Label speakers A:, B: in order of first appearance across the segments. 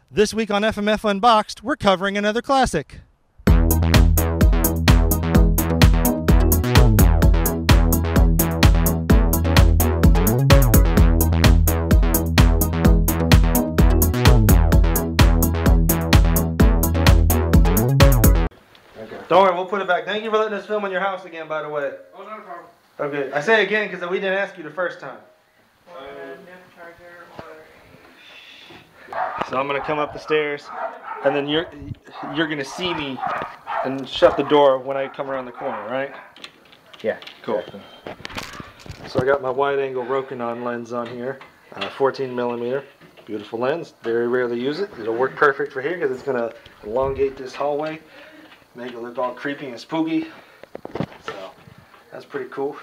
A: This week on FMF Unboxed, we're covering another classic. Don't worry, we'll put it back. Thank you for letting us film in your house again, by the way.
B: Oh, not a problem.
A: Okay, I say it again because we didn't ask you the first time. So I'm gonna come up the stairs, and then you're gonna see me and shut the door when I come around the corner, right?
B: Yeah.
A: Cool.
B: Exactly.
A: So I got my wide-angle Rokinon lens on here, 14mm, beautiful lens. Very rarely use it. It'll work perfect for here because it's gonna elongate this hallway, make it look all creepy and spooky. So that's pretty cool.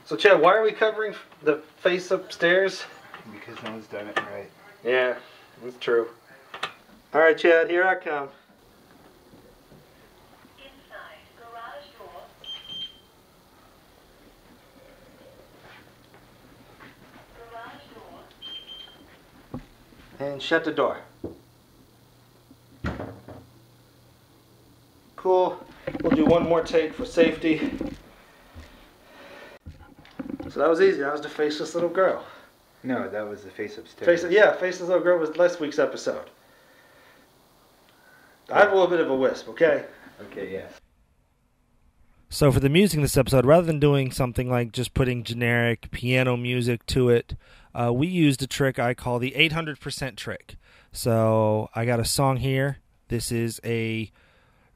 A: So Chad, why are we covering the face upstairs?
B: Because no one's done it right.
A: Yeah, that's true. All right, Chad, here I come.
C: Inside garage door. Garage door.
A: And shut the door. Cool. We'll do one more take for safety. So that was easy. That was the faceless little girl.
B: No, that was the face upstairs.
A: Faceless little girl was last week's episode. I have a little bit of a wisp, okay?
B: Okay, yeah.
A: So for the music in this episode, rather than doing something like just putting generic piano music to it, we used a trick I call the 800% trick. So I got a song here. This is a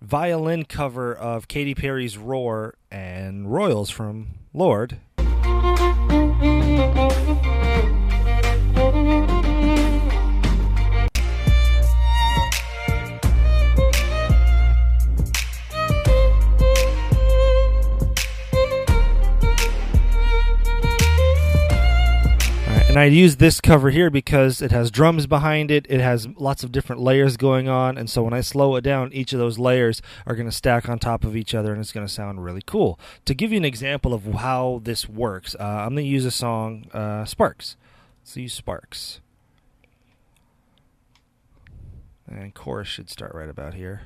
A: violin cover of Katy Perry's Roar and Royals from Lorde. And I use this cover here because it has drums behind it, it has lots of different layers going on, and so when I slow it down, each of those layers are going to stack on top of each other, and it's going to sound really cool. To give you an example of how this works, I'm going to use a song, Sparks. Let's use Sparks. And chorus should start right about here.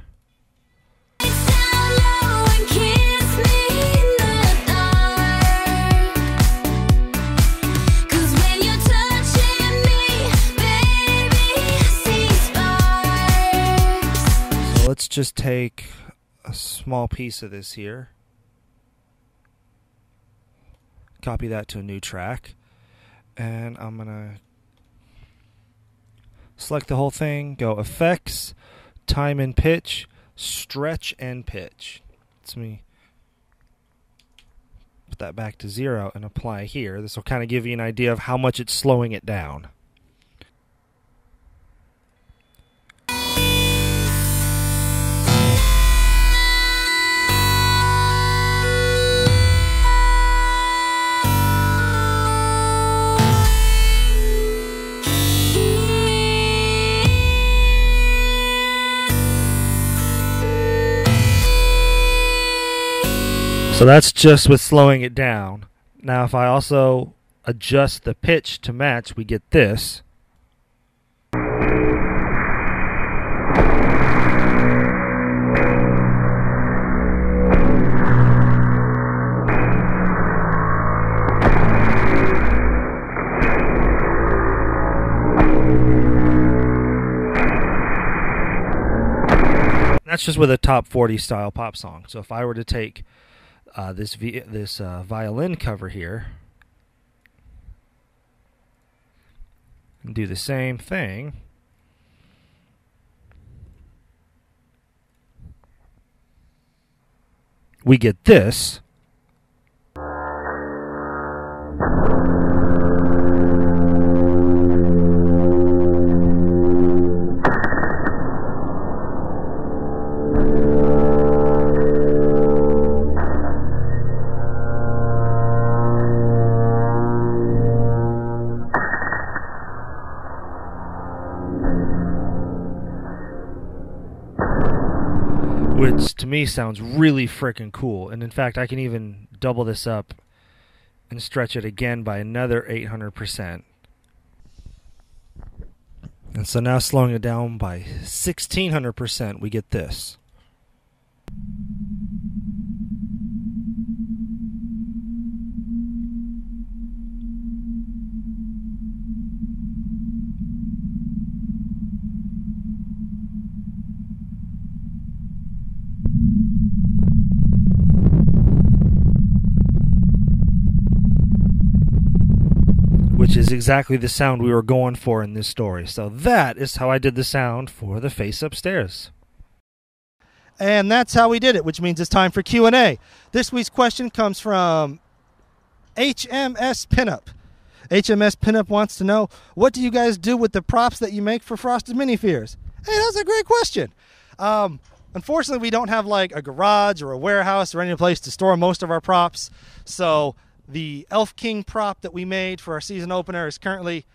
A: Let's just take a small piece of this here, copy that to a new track, and I'm gonna select the whole thing, go Effects, Time and Pitch, Stretch and Pitch. Let me put that back to 0 and apply here. This will kind of give you an idea of how much it's slowing it down. So that's just with slowing it down. Now if I also adjust the pitch to match, we get this. That's just with a top 40 style pop song. So if I were to take this violin cover here and do the same thing, we get this. Which to me sounds really freaking cool. And in fact, I can even double this up and stretch it again by another 800%. And so now slowing it down by 1600%, we get this. Which is exactly the sound we were going for in this story. So that is how I did the sound for the face upstairs.
D: And that's how we did it, which means it's time for Q&A. This week's question comes from HMS Pinup. HMS Pinup wants to know, what do you guys do with the props that you make for Frosted Minifears? Hey, that's a great question. Unfortunately, we don't have like a garage or a warehouse or any place to store most of our props. So the Elf King prop that we made for our season opener is currently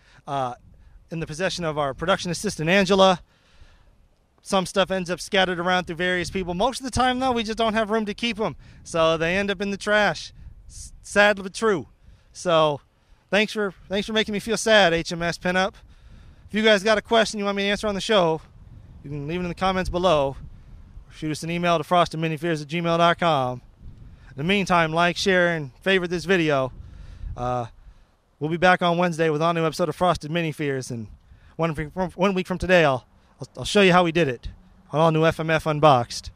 D: in the possession of our production assistant, Angela. Some stuff ends up scattered around through various people. Most of the time, though, we just don't have room to keep them. So they end up in the trash. Sad but true. So thanks for making me feel sad, HMS Pinup. If you guys got a question you want me to answer on the show, you can leave it in the comments below. Or shoot us an email to frostedminifears@gmail.com. In the meantime, like, share, and favorite this video. We'll be back on Wednesday with a new episode of Frosted Minifears, and 1 week from today, I'll show you how we did it on all new FMF Unboxed.